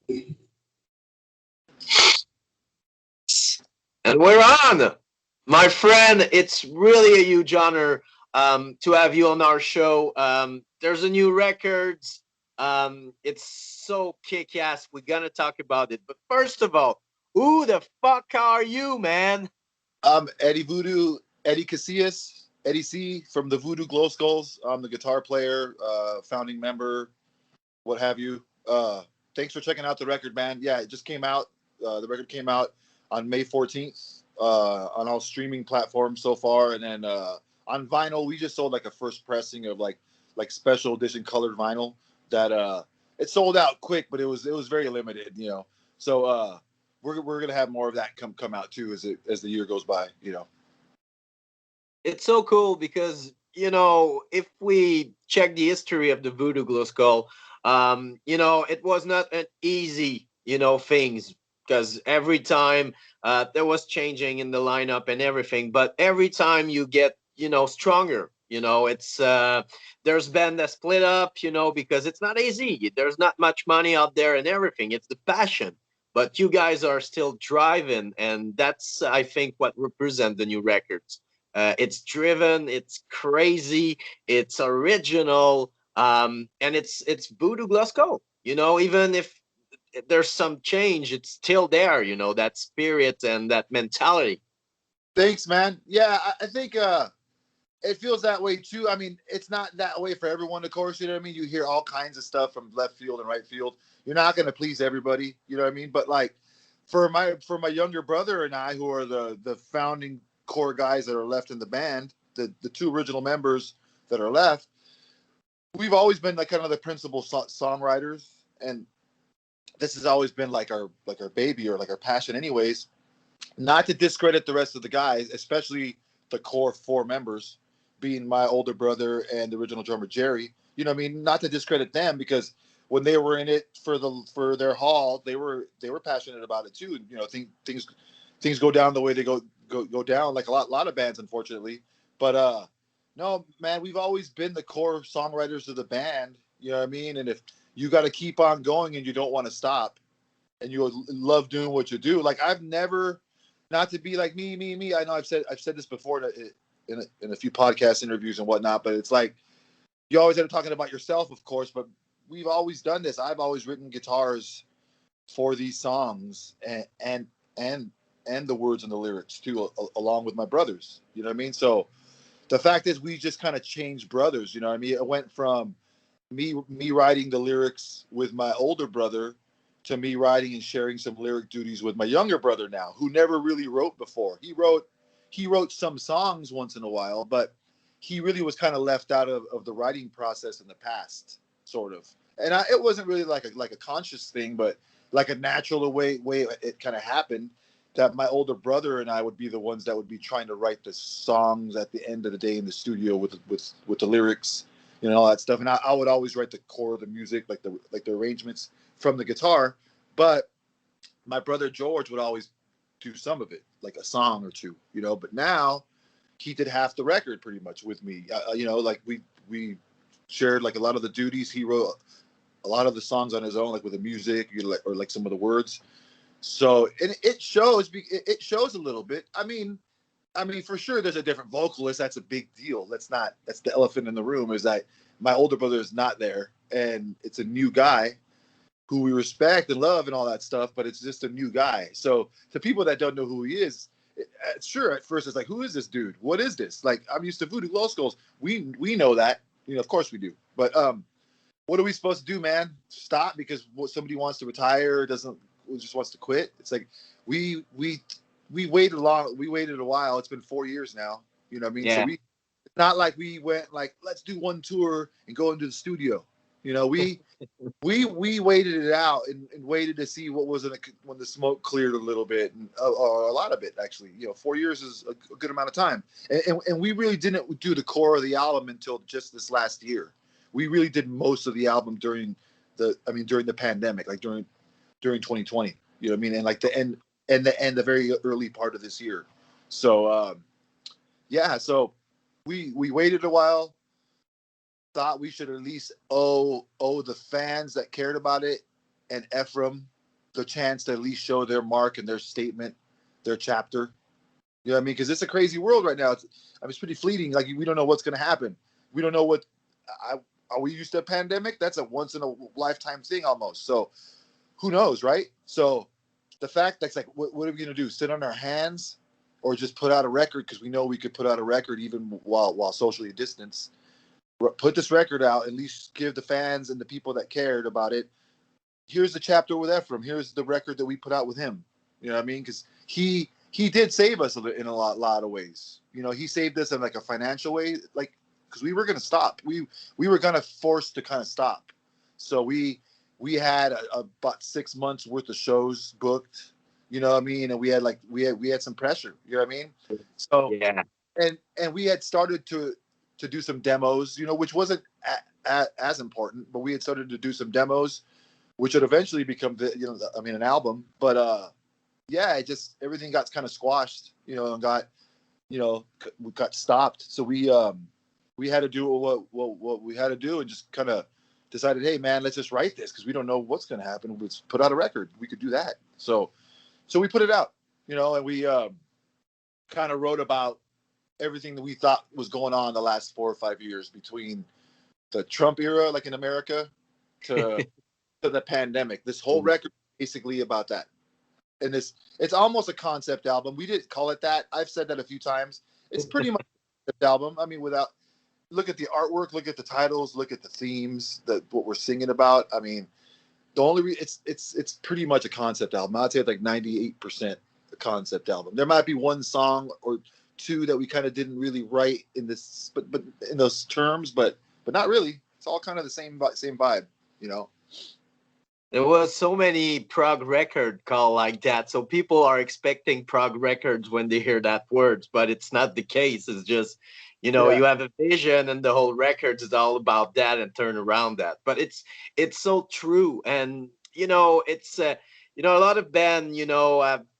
And we're on. My friend, it's really a huge honor to have you on our show. There's a new records. It's so kick ass. We're going to talk about it. But first of all, who the fuck are you, man? I'm Eddie Voodoo, Eddie Casillas, Eddie C from the Voodoo Glow Skulls. I'm the guitar player, founding member, what have you. Thanks for checking out the record, man. Yeah, it just came out. The record came out on May 14th on all streaming platforms so far, and then on vinyl, we just sold like a first pressing of like special edition colored vinyl that it sold out quick, but it was very limited, you know. So we're gonna have more of that come out too as the year goes by, you know. It's so cool because, if we check the history of the Voodoo Glow Skull, it was not an easy, things because every time there was changing in the lineup and everything, but every time you get, stronger, it's there's been the split up, because it's not easy. There's not much money out there and everything. It's the passion. But you guys are still driving, and that's, I think, what represent the new records. It's driven, it's crazy, it's original, and it's Voodoo Glasgow. Even if there's some change, it's still there. That spirit and that mentality. Thanks, man. Yeah, I think it feels that way too. I mean, it's not that way for everyone, of course. You know what I mean? You hear all kinds of stuff from left field and right field. You're not going to please everybody. You know what I mean? But like for my younger brother and I, who are the founding core guys that are left in the band, the two original members that are left, we've always been like kind of the principal songwriters, and this has always been like our baby or like our passion, anyways. Not to discredit the rest of the guys, especially the core four members, being my older brother and the original drummer Jerry. You know what I mean? Not to discredit them, because when they were in it for their haul, they were passionate about it too. You know, things go down the way they go down, like a lot of bands, unfortunately. But no, man, we've always been the core songwriters of the band. You know what I mean? And if you got to keep on going and you don't want to stop, and you love doing what you do, like I've never, not to be like me. I know I've said this before in a few podcast interviews and whatnot, but it's like you always end up talking about yourself, of course. But we've always done this. I've always written guitars for these songs, and the words and the lyrics too, along with my brothers. You know what I mean? So the fact is, we just kind of changed brothers. You know what I mean? It went from me writing the lyrics with my older brother to me writing and sharing some lyric duties with my younger brother now, who never really wrote before. He wrote some songs once in a while, but he really was kind of left out of the writing process in the past, sort of. And it wasn't really like a conscious thing, but like a natural way it kind of happened, that my older brother and I would be the ones that would be trying to write the songs at the end of the day in the studio with the lyrics, all that stuff. And I would always write the core of the music, like the arrangements from the guitar. But my brother George would always do some of it, like a song or two. But now he did half the record pretty much with me. Like we shared like a lot of the duties. He wrote a lot of the songs on his own, like with the music, or like some of the words. So, and it shows a little bit. I mean, for sure, there's a different vocalist. That's a big deal. That's the elephant in the room, is that my older brother is not there, and it's a new guy who we respect and love and all that stuff, but it's just a new guy. So to people that don't know who he is, sure, at first it's like, who is this dude? What is this? Like, I'm used to Voodoo Glow Skulls. We know that, of course we do. But what are we supposed to do, man? Stop because somebody wants to retire, just wants to quit? It's like we waited long. We waited a while. It's been 4 years now. You know what I mean? So Yeah. it's not like we went like, let's do one tour and go into the studio. We waited it out and waited to see what was when the smoke cleared a little bit, and or a lot of it actually. 4 years is a good amount of time, and we really didn't do the core of the album until just this last year. We really did most of the album during the pandemic, like during 2020. You know what I mean? And like the very early part of this year. So yeah, so we waited a while, thought we should at least owe the fans that cared about it and Ephraim the chance to at least show their mark and their statement, their chapter. You know what I mean? Because it's a crazy world right now. It's pretty fleeting. Like we don't know what's going to happen. We don't know what. I, are we used to a pandemic? That's a once in a lifetime thing almost. So who knows, right? So the fact that's like, what are we going to do? Sit on our hands, or just put out a record because we know we could put out a record even while socially distanced. Put this record out, at least give the fans and the people that cared about it. Here's the chapter with Ephraim. Here's the record that we put out with him. You know what I mean? Because he did save us in a lot of ways. You know, he saved us in like a financial way, like because we were gonna stop. We were gonna force to kind of stop. So we had about 6 months worth of shows booked. You know what I mean? And we had some pressure. You know what I mean? So Yeah. and we had started to do some demos. You know, which wasn't as important, but we had started to do some demos, which would eventually become an album. But yeah, it just everything got kind of squashed, and we got stopped. So we had to do what we had to do, and just kind of decided, hey man, let's just write this because we don't know what's going to happen. Let's put out a record. We could do that. So we put it out, and we kind of wrote about everything that we thought was going on the last 4 or 5 years between the Trump era, like in America, to to the pandemic. This whole record is basically about that. And it's almost a concept album. We didn't call it that. I've said that a few times. It's pretty much a concept album. I mean, look at the artwork, look at the titles, look at the themes, what we're singing about. I mean, it's pretty much a concept album. I'd say it's like 98% a concept album. There might be one song or two that we kind of didn't really write in this, but in those terms, but not really. It's all kind of the same vibe, you know. There was so many prog record called like that, so people are expecting prog records when they hear that word, but it's not the case. It's just, Yeah, you have a vision, and the whole record is all about that and turn around that. But it's so true, and it's a lot of band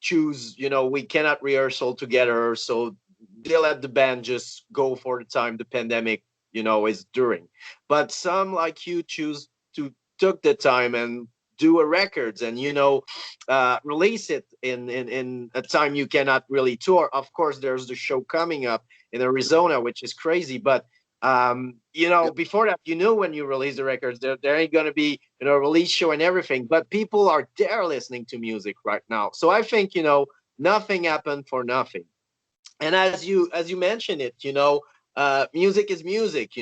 choose, we cannot rehearsal together, so they let the band just go for the time the pandemic is during. But some like you choose to took the time and do a records, and release it in a time you cannot really tour. Of course, there's the show coming up in Arizona, which is crazy, but yeah, before that, when you release the records, there ain't gonna be release show and everything, but people are there listening to music right now. So I think nothing happened for nothing. And as you mentioned it, music is music.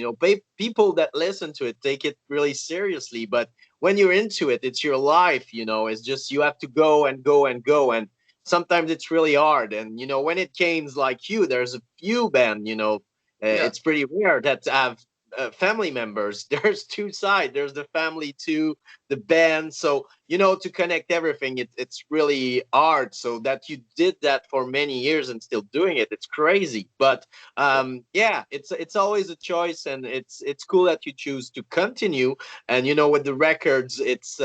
People that listen to it take it really seriously, but when you're into it, it's your life. It's just you have to go and go and go, and sometimes it's really hard. And when it came like you, there's a few band, yeah, it's pretty rare that have family members. There's two sides. There's the family to the band. So to connect everything, it's really hard. So that you did that for many years and still doing it, it's crazy. But yeah, it's always a choice, and it's cool that you choose to continue. And with the records, it's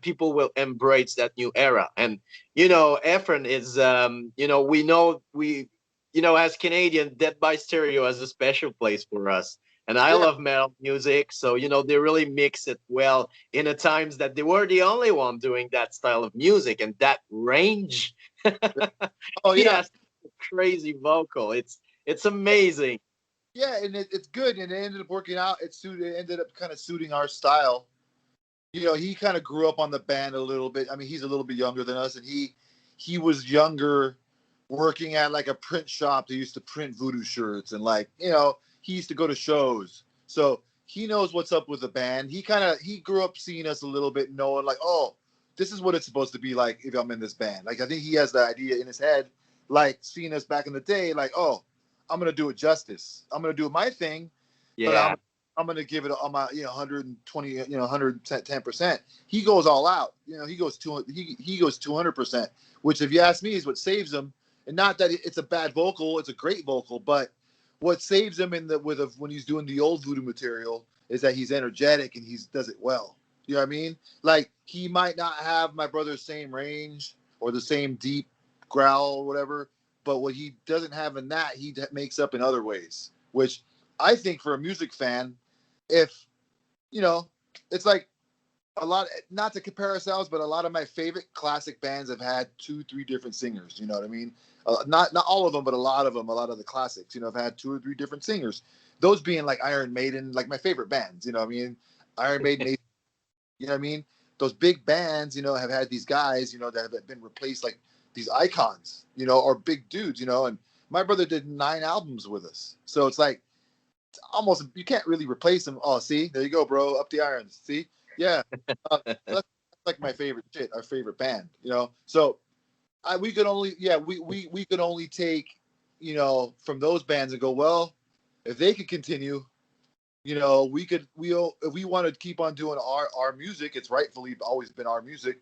people will embrace that new era. And Efren is we as Canadian, Dead by Stereo has a special place for us. And I yeah. love metal music, so they really mix it well in a times that they were the only one doing that style of music and that range. Oh He yeah, has a crazy vocal. It's amazing. yeah, and it's good, and it ended up working out. It ended up kind of suiting our style. He kind of grew up on the band a little bit. I mean, he's a little bit younger than us, and he was younger, working at like a print shop that used to print Voodoo shirts, and he used to go to shows, so he knows what's up with the band. He grew up seeing us a little bit, knowing like, oh, this is what it's supposed to be like if I'm in this band. Like I think he has the idea in his head, like seeing us back in the day, like, oh, I'm gonna do it justice. I'm gonna do my thing, but Yeah. I'm gonna give it on my 120 110%. He goes all out. He goes 200%. Which, if you ask me, is what saves him. And not that it's a bad vocal; it's a great vocal. But what saves him when he's doing the old Voodoo material is that he's energetic and he does it well. You know what I mean? Like he might not have my brother's same range or the same deep growl or whatever, but what he doesn't have in that, he makes up in other ways. Which I think for a music fan, if you know, it's like a lot, not to compare ourselves, but a lot of my favorite classic bands have had two, three different singers. You know what I mean? Not all of them, but a lot of them. A lot of the classics, have had two or three different singers. Those being like Iron Maiden, like my favorite bands. You know what I mean? Iron Maiden, you know what I mean? Those big bands, have had these guys, that have been replaced like these icons, or big dudes, and my brother did 9 albums with us. So it's like almost you can't really replace them. Oh, see, there you go, bro. Up the irons. See, yeah, that's like my favorite shit. Our favorite band. So we could only, yeah, we could only take, from those bands and go, well, if they could continue, if we want to keep on doing our music, it's rightfully always been our music.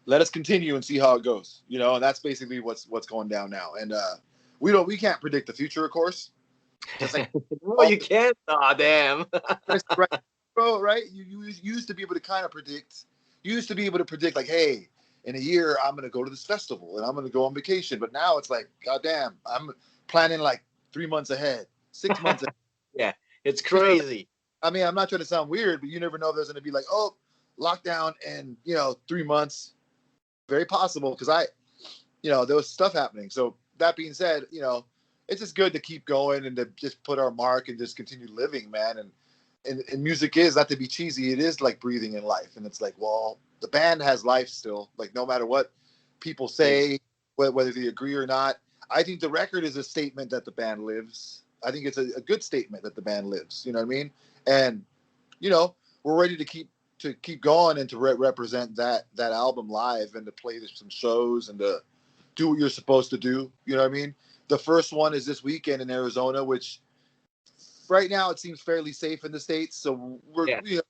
Let us continue and see how it goes. And that's basically what's going down now. And we can't predict the future, of course. Just like No, you can't. Aw, damn. right, bro, right? You used to be able to kind of predict. You used to be able to predict, like, hey, in a year I'm going to go to this festival and I'm going to go on vacation. But now it's like, goddamn, I'm planning like 3 months ahead, 6 months ahead. Yeah, it's You know, crazy. I mean, I'm not trying to sound weird, but you never know if there's going to be like, oh, lockdown in 3 months. Very possible because there was stuff happening. So that being said, it's just good to keep going and to just put our mark and just continue living, man. And music is, not to be cheesy, it is like breathing in life. And it's like, well, the band has life still. Like, no matter what people say, whether they agree or not, I think the record is a statement that the band lives. I think it's a good statement that the band lives. You know what I mean? And we're ready to keep going and to represent that album live and to play some shows and to do what you're supposed to do. You know what I mean? The first one is this weekend in Arizona, which right now it seems fairly safe in the States. So Yeah.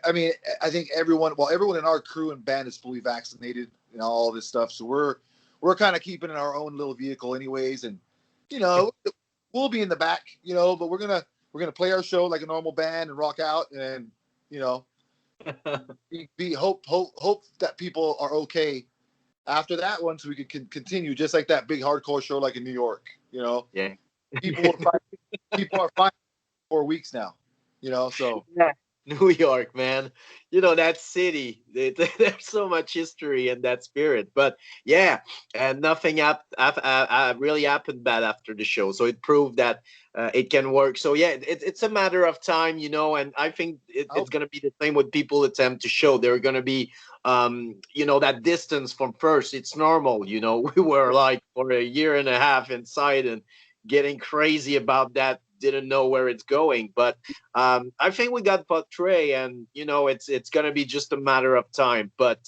I mean, I think everyone in our crew and band is fully vaccinated and all this stuff. So we're kind of keeping in our own little vehicle anyways. And, you know, we'll be in the back, but we're gonna play our show like a normal band and rock out and, you know, hope that people are okay after that one, so we could continue just like that big hardcore show like in New York. Yeah. People are fine. People are fine 4 weeks now. So Yeah. New York, man. That city. There's so much history in that spirit. But yeah, and nothing really happened bad after the show. So it proved that it can work. So yeah, it's a matter of time, and I think I it's hope, going to be the same with people attempt to show. They're going to be, that distance from first. It's normal. We were like for a year and a half inside and getting crazy about that. Didn't know where it's going, but I think we got portray, and it's gonna be just a matter of time. But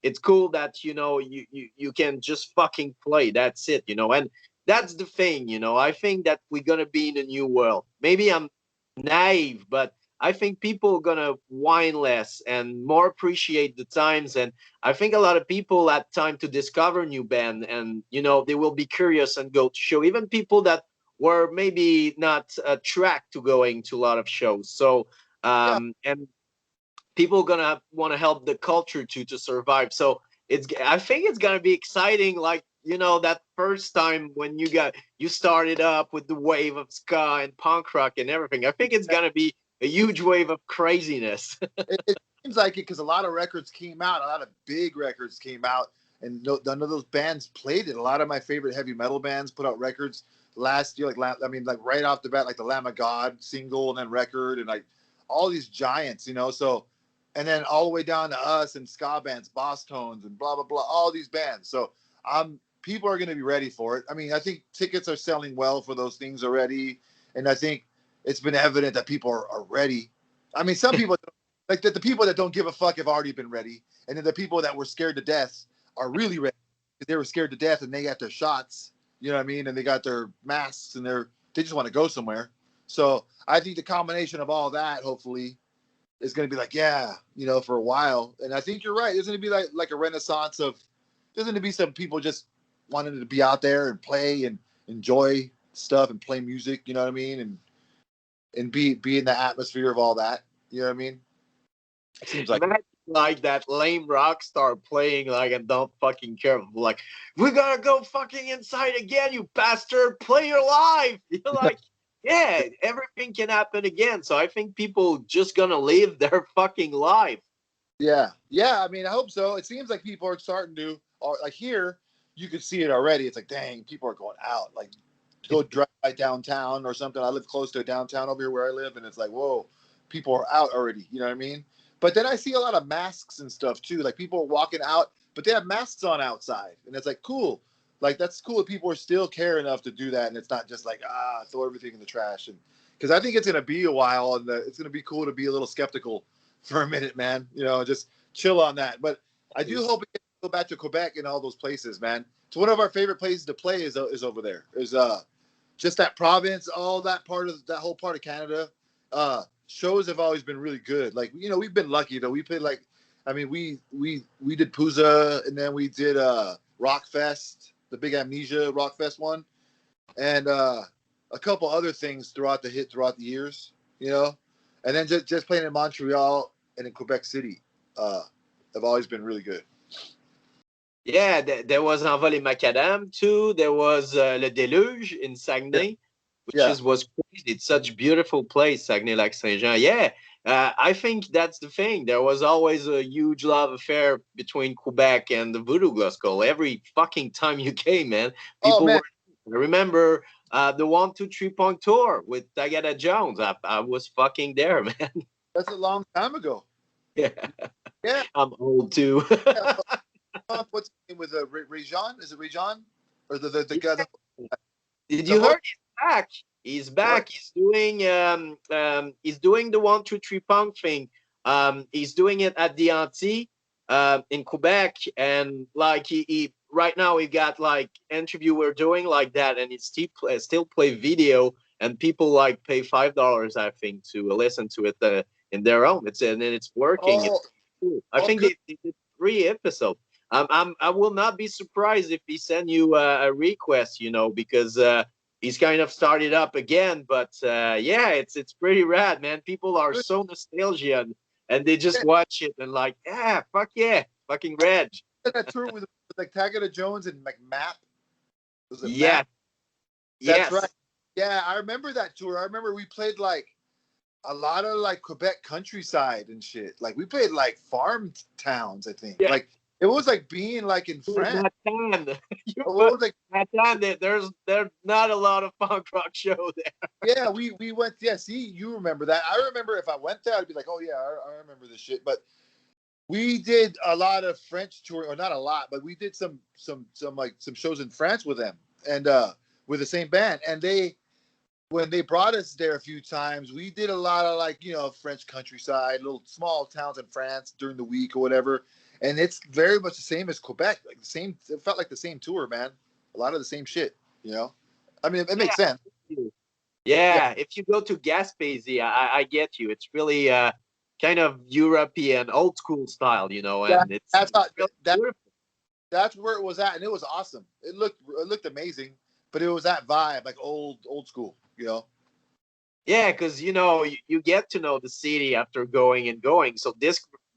it's cool that you can just fucking play. That's it, and that's the thing. I think that we're gonna be in a new world. Maybe I'm naive, but I think people are gonna whine less and more appreciate the times. And I think a lot of people had time to discover new band, and they will be curious and go to show. Even people that were maybe not attracted to going to a lot of shows. So yeah, and people gonna want to help the culture to survive. So I think it's gonna be exciting. Like that first time when you started up with the wave of ska and punk rock and everything. I think it's gonna be a huge wave of craziness. it seems like it because a lot of records came out, a lot of big records came out, and none of those bands played it. A lot of my favorite heavy metal bands put out records last year, like right off the bat, like the Lamb of God single and then record, and like all these giants, So, and then all the way down to us and ska bands, Boss Tones, and blah blah blah, all these bands. So, people are going to be ready for it. I mean, I think tickets are selling well for those things already, and I think it's been evident that people are ready. I mean, some people like the people that don't give a fuck have already been ready, and then the people that were scared to death are really ready because they were scared to death and they got their shots. You know what I mean? And they got their masks and they just want to go somewhere. So I think the combination of all that, hopefully, is going to be like, yeah, for a while. And I think you're right. There's going to be like a renaissance of. There's going to be some people just wanting to be out there and play and enjoy stuff and play music. You know what I mean? And be in the atmosphere of all that. You know what I mean? It seems like Imagine like that lame rock star playing like and don't fucking care. Like, we gotta go fucking inside again, you bastard. Play your life. You're like, Yeah, everything can happen again. So I think people just gonna live their fucking life. Yeah, yeah. I mean, I hope so. It seems like people are starting to, or like here, you could see it already. It's like, dang, people are going out. Like, go drive by downtown or something. I live close to downtown over here where I live, and it's like, whoa, people are out already. You know what I mean? But then I see a lot of masks and stuff too. Like people are walking out, but they have masks on outside, and it's like cool. Like that's cool. That people are still care enough to do that, and it's not just like throw everything in the trash. And because I think it's gonna be a while, and it's gonna be cool to be a little skeptical for a minute, man. You know, just chill on that. But I do hope we can go back to Quebec and all those places, man. It's one of our favorite places to play is over there. Is just that province, all that part of that whole part of Canada. Shows have always been really good. Like we've been lucky though. We played like, I mean, we did Pooza, and then we did Rock Fest, the Big Amnesia Rock Fest one, and a couple other things throughout the years. And then just playing in Montreal and in Quebec City have always been really good. Yeah, there was Envol et Macadam too. There was Le Déluge in Yeah, Saguenay, which yeah. was crazy. It's such a beautiful place, Saguenay-Lac-Saint-Jean. Yeah, I think that's the thing. There was always a huge love affair between Quebec and the Voodoo Glow Skull. Every fucking time you came, man, Oh people man, were. I remember the 1, 2, 3 Point tour with Tagada Jones. I was fucking there, man. that's a long time ago. Yeah, Yeah. I'm old too. Yeah. What's his name with Rajon? Is it Rajon or the guy? Did The you whole heard he's back? He's what? back. He's doing the 1, 2, 3 Punk thing. He's doing it at the Anti in Quebec, and like he right now he got like interview we're doing like that, and he still play video, and people like pay $5 I think to listen to it in their own. And it's working. Oh, It's cool. I oh, think good. they did 3 episodes. I will not be surprised if he send you a request, because he's kind of started up again. But yeah, it's pretty rad, man. People are Good. so nostalgia, and they just Yeah, watch it and like, yeah, fuck yeah, fucking Reg. that tour with like Tagada Jones and like Map. Was it Yeah, Map? That's right. yes, Yeah, I remember that tour. I remember we played like a lot of like Quebec countryside and shit. Like we played like farm towns. I think yeah. like it was like being like in France. Matan, you Oh, put it was like Matan. There's not a lot of punk rock show there. yeah, we went. Yeah, see, you remember that. I remember if I went there, I'd be like, oh yeah, I remember this shit. But we did a lot of French touring, or not a lot, but we did some shows in France with them and with the same band. And they when they brought us there a few times, we did a lot of like French countryside, little small towns in France during the week or whatever. And it's very much the same as Quebec, like the same. It felt like the same tour, man. A lot of the same shit, you know. I mean, it makes sense. Yeah. Yeah, Yeah, if you go to Gaspésie, I get you. It's really kind of European, old school style, yeah. and it's That's not really that. beautiful. That's where it was at, and it was awesome. It looked amazing, but it was that vibe, like old school, you know. Yeah, because you get to know the city after going and going. So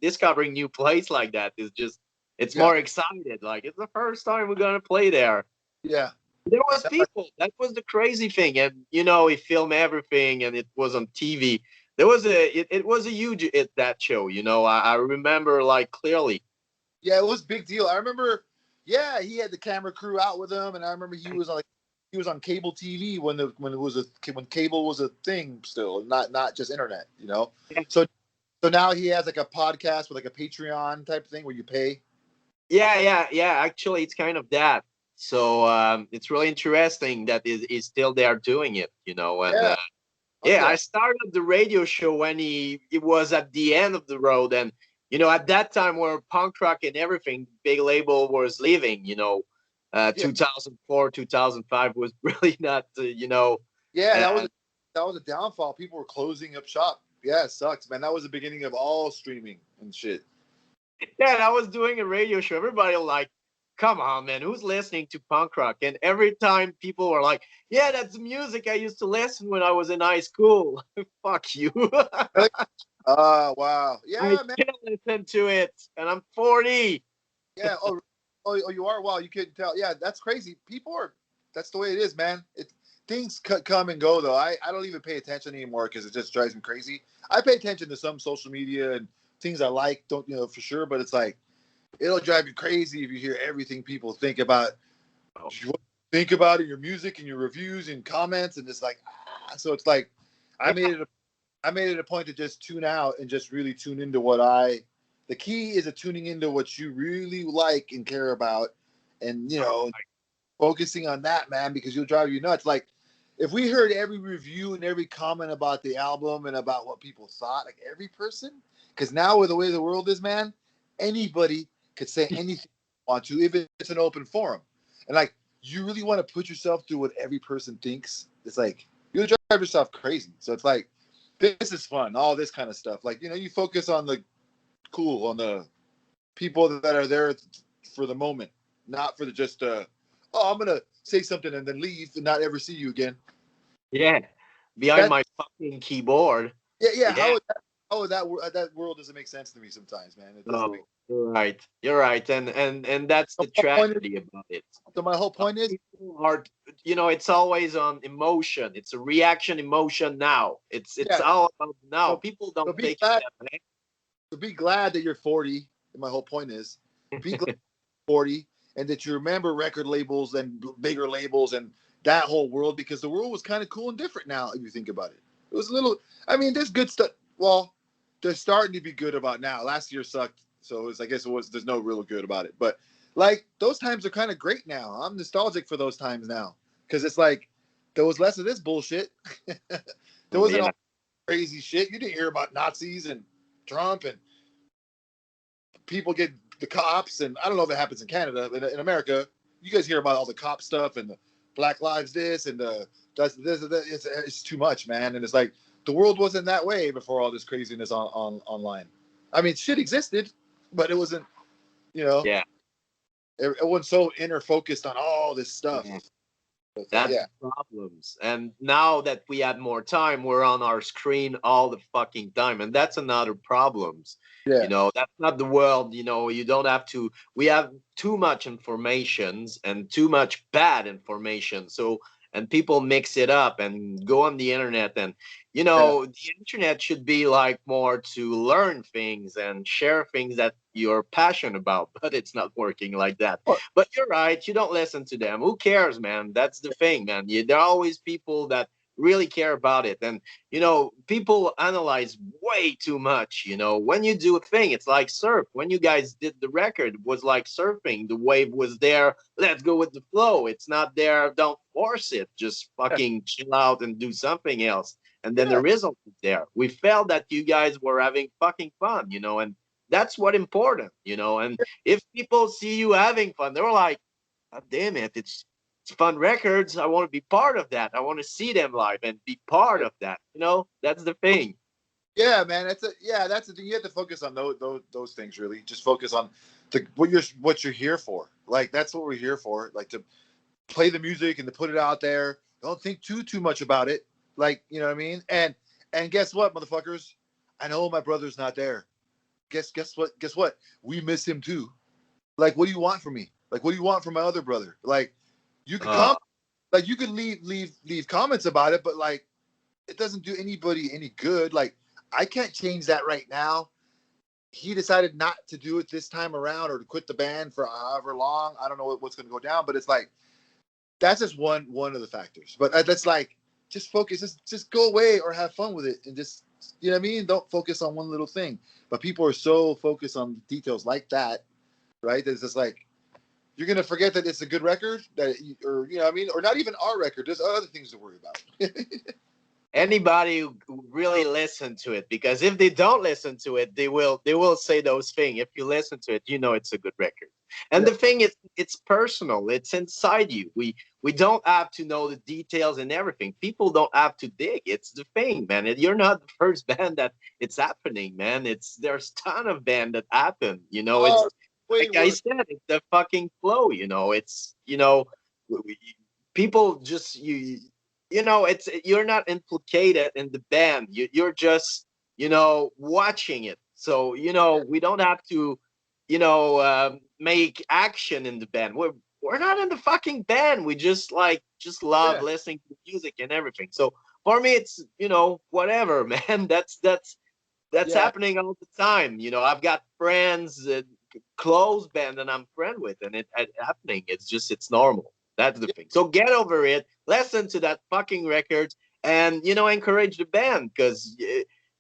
discovering new place like that is just it's Yeah, more excited. Like it's the first time we're gonna play there. yeah. There was people. That was the crazy thing, and he filmed everything, and it was on TV. There was it was a huge that show. I remember like clearly. Yeah, it was a big deal. I remember. Yeah, he had the camera crew out with him, and I remember he was on cable TV when cable was a thing still, not just internet. So so now he has like a podcast with like a Patreon type thing where you pay. Yeah. Actually, it's kind of that. So it's really interesting that is still there doing it. And Yeah. Oh yeah, yeah. I started the radio show when it was at the end of the road, and at that time where punk rock and everything, big label was leaving. Yeah. 2004, 2005 was really not. Yeah. Uh, That was a downfall. People were closing up shop. Yeah, it sucks, man. That was the beginning of all streaming and shit. yeah, and I was doing a radio show. Everybody was like, "Come on, man, who's listening to punk rock?" And every time people were like, "Yeah, that's the music I used to listen when I was in high school." Fuck you. Really? Wow. I Yeah, man. can't listen to it, and I'm 40. Yeah. Oh, you are. Wow, you couldn't tell. Yeah, that's crazy. People are. That's the way it is, man. things come and go though. I don't even pay attention anymore because it just drives me crazy. I pay attention to some social media and things I like, don't for sure, but it's like it'll drive you crazy if you hear everything people think about Oh, you think about it, your music and your reviews and comments, and it's like so it's like I yeah. made it a, I made it a point to just tune out and just really tune into what I the key is tuning into what you really like and care about, and focusing on that, man, because you'll drive you nuts. Like if we heard every review and every comment about the album and about what people thought, like every person, because now with the way the world is, man, anybody could say anything they want to if it's an open forum. And like you really want to put yourself through what every person thinks. It's like you'll drive yourself crazy. So it's like this is fun, all this kind of stuff. Like you focus on the cool, on the people that are there for the moment, not for the just oh, I'm gonna say something and then leave and not ever see you again. Yeah. Behind That my fucking keyboard. yeah. Yeah. That world doesn't make sense to me sometimes, man. It doesn't make. No, you're right. You're right. And that's So the my point is, tragedy about it. so my whole point is, People are, it's always on emotion. It's a reaction emotion now. It's yeah. all about now. So, People so don't be take it glad. that way. So be glad that you're 40. And my whole point is, be glad you're 40 and that you remember record labels and bigger labels and that whole world because the world was kind of cool and different now if you think about it. It was a little. I mean, there's good stuff. Well, they're starting to be good about now. Last year sucked, so I guess it was. There's no real good about it, but like those times are kind of great now. I'm nostalgic for those times now because it's like there was less of this bullshit. There wasn't Yeah. all crazy shit. You didn't hear about Nazis and Trump and people get the cops, and I don't know if it happens in Canada. In America, you guys hear about all the cop stuff and the Black Lives this and the that's this. It's too much, man. And it's like the world wasn't that way before all this craziness on online. I mean, shit existed, but it wasn't. You know, Yeah. it wasn't so inner focused on all this stuff. Yeah. So it's like, That's yeah, the problems. And now that we had more time, we're on our screen all the fucking time. And that's another problems. yeah, That's not the world. You don't have to, we have too much informations and too much bad information. So, and people mix it up and go on the internet. And, yeah. the internet should be like more to learn things and share things that you're passionate about, but it's not working like that. Well, But you're right. You don't listen to them. Who cares, man? That's the thing, man. There are always people that really care about it. And, people analyze way too much. When you do a thing, it's like surf. When you guys did the record, it was like surfing. The wave was there. Let's go with the flow. It's not there. Don't force it. Just fucking chill out and do something else. And then the yeah, result is there. We felt that you guys were having fucking fun, and that's what important. And if people see you having fun, they're like, God damn it, it's fun records. I want to be part of that. I want to see them live and be part of that. That's the thing. yeah, man. That's the thing. You have to focus on those things. Really, just focus on what you're here for. Like that's what we're here for. Like to play the music and to put it out there. Don't think too much about it. Like you know what I mean. And guess what, motherfuckers? I know my brother's not there. Guess what? We miss him too. Like, what do you want from me? Like, what do you want from my other brother? Like, you could Uh, come. Like, you could leave comments about it, but like, it doesn't do anybody any good. Like, I can't change that right now. He decided not to do it this time around or to quit the band for however long. I don't know what's going to go down, but it's like that's just one of the factors. But that's like just focus, just go away or have fun with it, and just you know what I mean. Don't focus on one little thing. But people are so focused on details like that, right? That it's just like you're gonna forget that it's a good record, or you know what I mean, or not even our record. There's other things to worry about. Anybody who really listen to it, because if they don't listen to it, they will say those things. If you listen to it, it's a good record. And Yeah. the thing is, it's personal. It's inside you. We don't have to know the details and everything. People don't have to dig. It's the thing, man. You're not the first band that it's happening, man. There's a ton of band that happen. Oh, It's way like I worse. said, it's the fucking flow. It's people just it's you're not implicated in the band. You're just watching it. So we don't have to make action in the band. we're not in the fucking band. We just just love Yeah, listening to music and everything. So for me, it's whatever, man. That's yeah, happening all the time. I've got friends, close band that I'm friend with, and it happening. It's normal. That's the yeah, thing. So get over it. Listen to that fucking record, and encourage the band because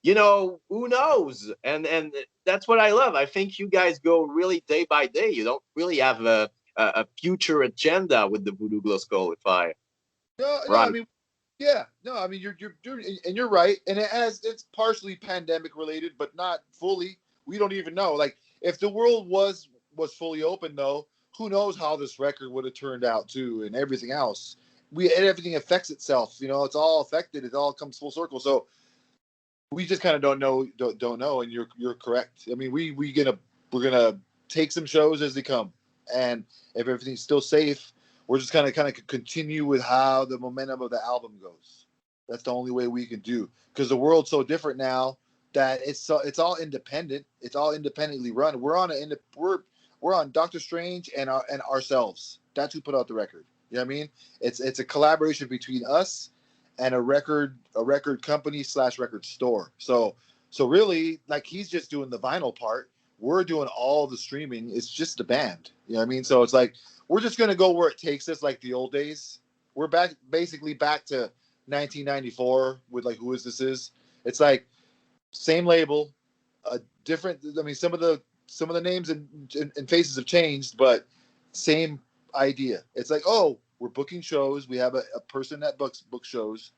who knows? And that's what I love. I think you guys go really day by day. You don't really have a future agenda with the Voodoo Glow Skull. If I no, no. I right, mean, yeah, no. I mean, and you're right, and it's partially pandemic related, but not fully. We don't even know. Like, if the world was fully open, though, who knows how this record would have turned out too, and everything else. And everything affects itself. It's all affected. It all comes full circle. So we just kind of don't know. And you're correct. I mean, we're gonna take some shows as they come, and if everything's still safe, we're just kind of continue with how the momentum of the album goes. That's the only way we can do, because the world's so different now that it's all independent. It's all independently run. We're on Doctor Strange and ourselves. That's who put out the record. You know what I mean? It's a collaboration between us and a record company slash record store. So really, like, he's just doing the vinyl part. We're doing all the streaming. It's just the band. You know what I mean? So it's like we're just gonna go where it takes us, like the old days. We're basically back to 1994 with like Who Is This Is. It's like same label, a different. I mean, some of the names and faces have changed, but same idea. It's like, oh, we're booking shows. We have a person that book shows.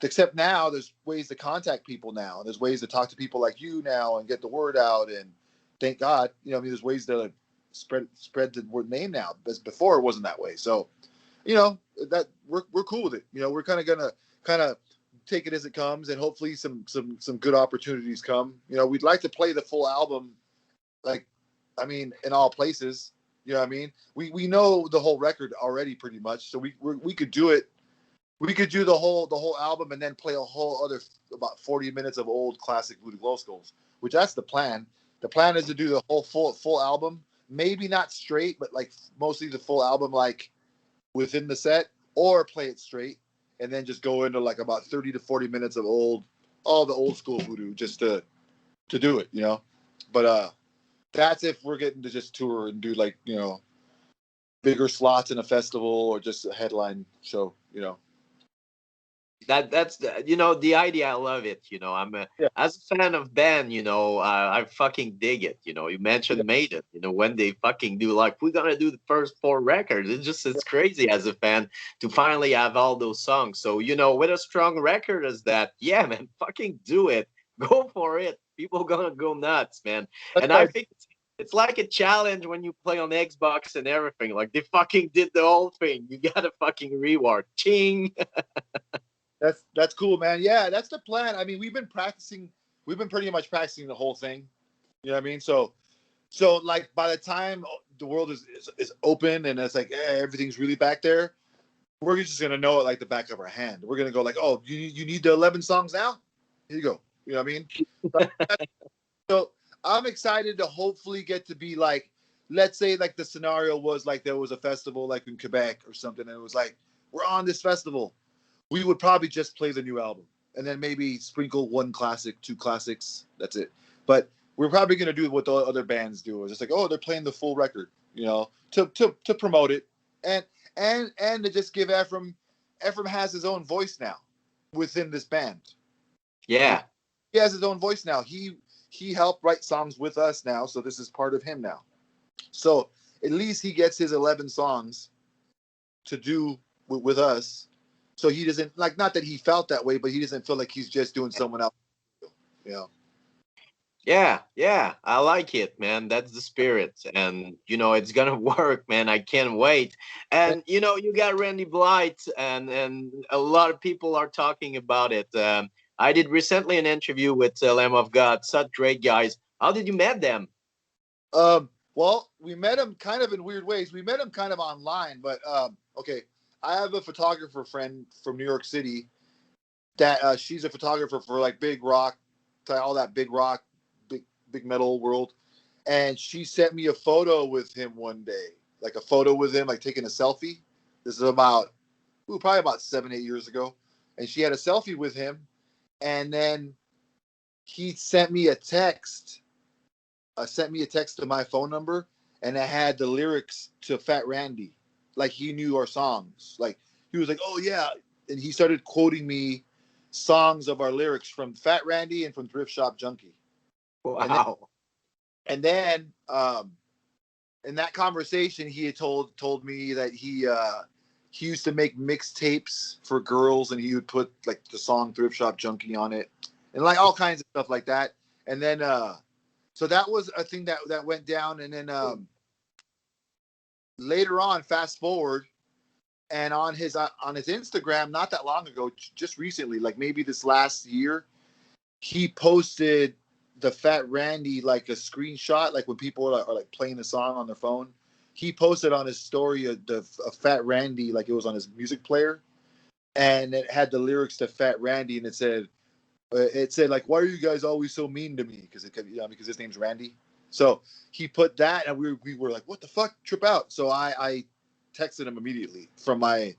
Except now, there's ways to contact people now, and there's ways to talk to people like you now and get the word out. And thank God, I mean, there's ways to spread the word name now. Because before it wasn't that way. So, that we're cool with it. We're kind of gonna kind of take it as it comes, and hopefully some good opportunities come. We'd like to play the full album, like, I mean, in all places. You know what I mean? We know the whole record already pretty much, so we could do it. We could do the whole album and then play a whole other about 40 minutes of old classic Voodoo Glow Skulls, which that's the plan. The plan is to do the whole full album, maybe not straight, but like mostly the full album, like within the set, or play it straight and then just go into like about 30 to 40 minutes of all the old school Voodoo, just to do it. But that's if we're getting to just tour and do, like, bigger slots in a festival or just a headline show. that's the idea. I love it. I'm Yeah, as a fan of band. I fucking dig it. You yeah, mentioned Maiden. When they fucking do, like, we're gonna do the first four records. It's crazy as a fan to finally have all those songs. So with a strong record as that, yeah, man, fucking do it. Go for it. People gonna go nuts, man. that's And I why. think it's like a challenge when you play on Xbox and everything. Like, they fucking did the whole thing. You got a fucking reward. Ching. That's cool, man. Yeah, that's the plan. I mean, we've been practicing. We've been pretty much practicing the whole thing. You know what I mean? So like by the time the world is open and it's like, everything's really back there, we're just gonna know it like the back of our hand. We're gonna go like, oh, you need the 11 songs now? Here you go. You know what I mean? So I'm excited to hopefully get to be like, let's say like the scenario was like there was a festival like in Quebec or something, and it was like, we're on this festival. We would probably just play the new album and then maybe sprinkle one classic, two classics. That's it. But we're probably gonna do what the other bands do. It's just like, oh, they're playing the full record, to promote it, and and to just give Ephraim. Ephraim has his own voice now within this band. You know, Yeah. he has his own voice now. He helped write songs with us now, so this is part of him now. So at least he gets his 11 songs to do with us. So he doesn't, like, not that he felt that way, but he doesn't feel like he's just doing someone else. You know. Yeah, yeah, I like it, man. That's the spirit, and it's gonna work, man. I can't wait. Yeah. And you got Randy Blight, and a lot of people are talking about it. I did recently an interview with Lamb of God. Such great guys. How did you met them? Well, we met him kind of in weird ways. We met him kind of online, but okay. I have a photographer friend from New York City that she's a photographer for like big rock, all that big rock, big metal world, and she sent me a photo with him one day, like a photo with him, like taking a selfie. This is about probably about 7, 8 years ago, and she had a selfie with him, and then he sent me a text to my phone number, and it had the lyrics to Fat Randy, like he knew our songs. Like he was like, "Oh yeah," and he started quoting me songs of our lyrics from Fat Randy and from Thrift Shop Junkie. And then Wow. and then in that conversation, he had told me that he used to make mixtapes for girls, and he would put like the song Thrift Shop Junkie on it, and like all kinds of stuff like that. And then so that was a thing that went down. And then later on, fast forward, and on his Instagram, not that long ago, just recently, like maybe this last year, he posted the Fat Randy, like a screenshot, like when people are like playing a song on their phone. He posted on his story a Fat Randy, like it was on his music player, and it had the lyrics to Fat Randy, and it said like, "Why are you guys always so mean to me?" Because his name's Randy. So he put that, and we were like, "What the fuck? Trip out!" So I texted him immediately from my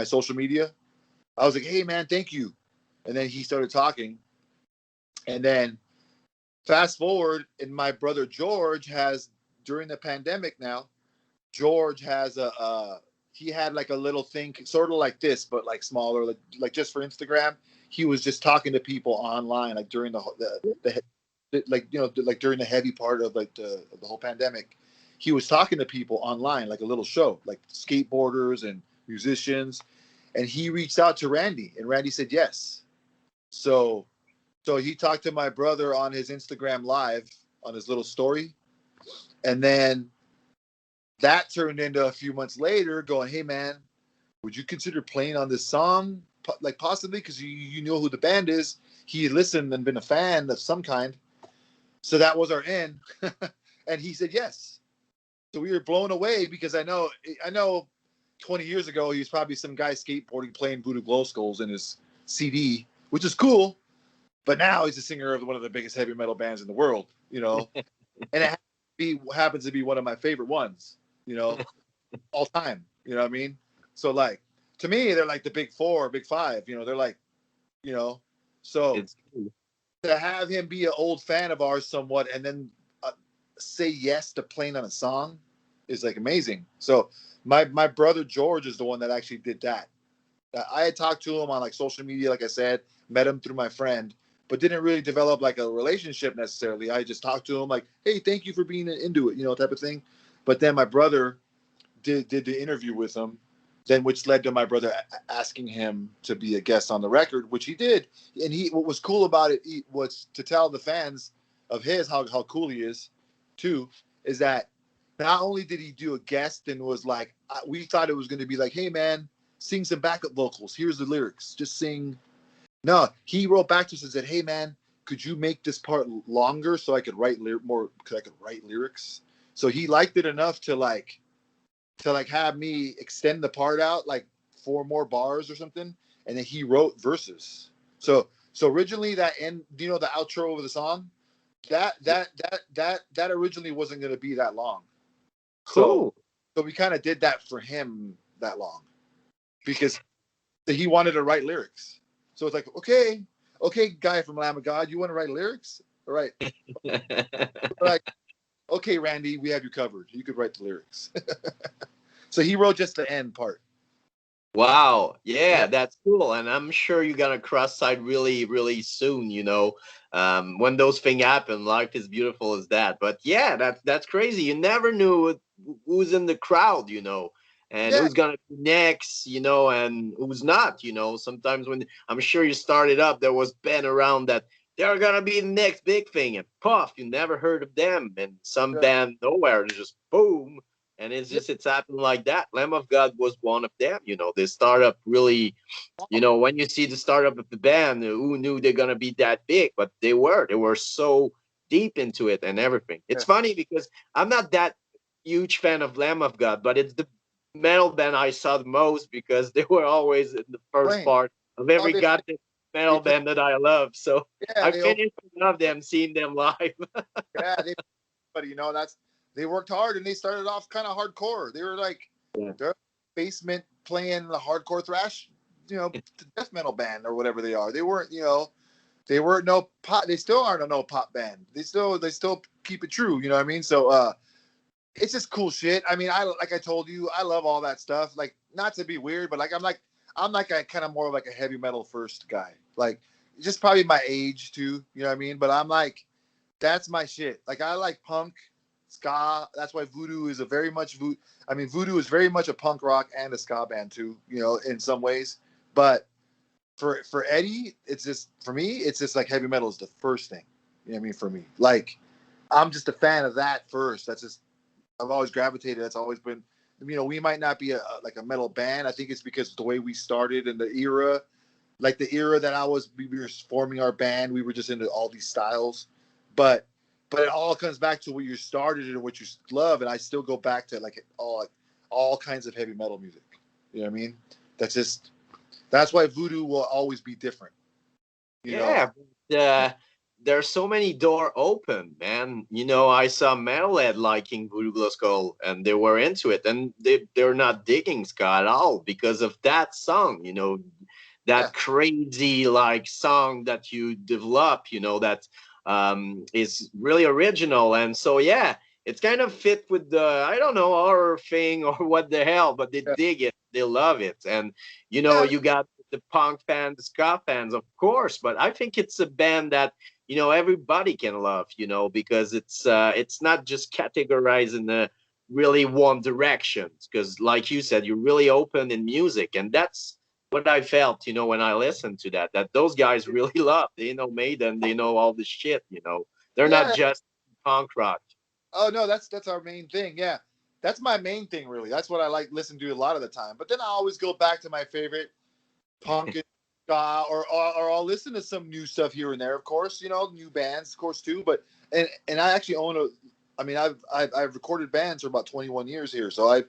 social media. I was like, "Hey man, thank you," and then he started talking, and then fast forward, and my brother George has, during the pandemic now, George has he had like a little thing, sort of like this, but like smaller, like just for Instagram. He was just talking to people online, like during like like during the heavy part of like the whole pandemic. He was talking to people online, like a little show, like skateboarders and musicians, and he reached out to Randy, and Randy said yes. So so he talked to my brother on his Instagram live on his little story, and then that turned into a few months later going, "Hey man, would you consider playing on this song? Like possibly because you know who the band is." He listened and been a fan of some kind. So that was our end, and he said yes. So we were blown away because I know 20 years ago he was probably some guy skateboarding playing Voodoo Glow Skulls in his CD, which is cool. But now he's a singer of one of the biggest heavy metal bands in the world, and happens to be one of my favorite ones, you know, all time. You know what I mean? So like to me, they're like the big four, big five. They're like, you know, so It's cool. to have him be an old fan of ours somewhat, and then say yes to playing on a song is like amazing. So my brother George is the one that actually did that. I had talked to him on like social media, like I said, met him through my friend, but didn't really develop like a relationship necessarily. I just talked to him like, "Hey, thank you for being into it," type of thing. But then my brother did the interview with him, then which led to my brother asking him to be a guest on the record, which he did. And what was cool about it was to tell the fans of his how cool he is, too, is that not only did he do a guest and was like, we thought it was going to be like, "Hey man, sing some backup vocals. Here's the lyrics. Just sing." No, he wrote back to us and said, "Hey man, could you make this part longer so I could write more? Because I could write lyrics." So he liked it enough to have me extend the part out like 4 more bars or something, and then he wrote verses. So originally that end, the outro of the song, that originally wasn't going to be that long. So Cool. so we kind of did that for him that long because he wanted to write lyrics. So it's like, okay, guy from Lamb of God, you want to write lyrics? All right. We're like, okay, Randy, we have you covered. You could write the lyrics. So he wrote just the end part. Wow. Yeah. Yeah, that's cool. And I'm sure you're gonna cross side really, really soon, when those things happen. Life is beautiful as that. But yeah, that's crazy. You never knew who's in the crowd, and Yeah. who's gonna be next, and who's not, Sometimes when I'm sure you started up, there was Ben around that they're gonna be the next big thing, and puff, you never heard of them. And some Yeah. band nowhere, just boom. And Yeah. it's happened like that. Lamb of God was one of them. The startup really, when you see the startup of the band, who knew they're gonna be that big? But they were so deep into it and everything. It's Yeah. funny because I'm not that huge fan of Lamb of God, but it's the metal band I saw the most because they were always in the first Playing. part of Oh, every goddamn they metal play. band that I love. So Yeah. I They open. finished to love them, seeing them live. Yeah. They. But that's they worked hard and they started off kind of hardcore. They were like Yeah. they're basement playing the hardcore thrash, death metal band or whatever they are. They weren't, they weren't no pop. They still aren't a no pop band. They still keep it true. You know what I mean? So it's just cool shit. I mean, like I told you, I love all that stuff. Like, not to be weird, but like I'm like a kind of more of like a heavy metal first guy. Like, just probably my age too. You know what I mean? But I'm like, that's my shit. Like, I like punk, ska. That's why Voodoo is a very much I mean, Voodoo is very much a punk rock and a ska band too. In some ways. But for Eddie, it's just for me, it's just like heavy metal is the first thing. You know what I mean? For me, like, I'm just a fan of that first. That's just I've always gravitated. That's always been. We might not be like a metal band. I think it's because the way we started in the era, like the era that we were forming our band. We were just into all these styles, but it all comes back to what you started and what you love. And I still go back to all kinds of heavy metal music. You know what I mean? That's why Voodoo will always be different. You know? Yeah, but, there's so many door open, man. I saw Metalhead liking Voodoo Glow Skull, and they were into it, and they're not digging ska at all because of that song. Yeah. That crazy like song that you develop. That is really original, and so yeah, it's kind of fit with the I don't know horror thing or what the hell, but they Yeah. dig it, they love it, and Yeah. you got the punk fans, the ska fans, of course. But I think it's a band that everybody can love, because it's not just categorized in a really one direction. Because, like you said, you're really open in music, and that's what I felt, when I listened to that those guys really love. They know Maiden, they know all this shit. They're not Yeah. just punk rock. Oh no, that's our main thing. Yeah, that's my main thing. Really, that's what I like listen to a lot of the time. But then I always go back to my favorite punk and ska, or I'll listen to some new stuff here and there. Of course, new bands, of course too. But and I actually own a. I mean, I've recorded bands for about 21 years here, so I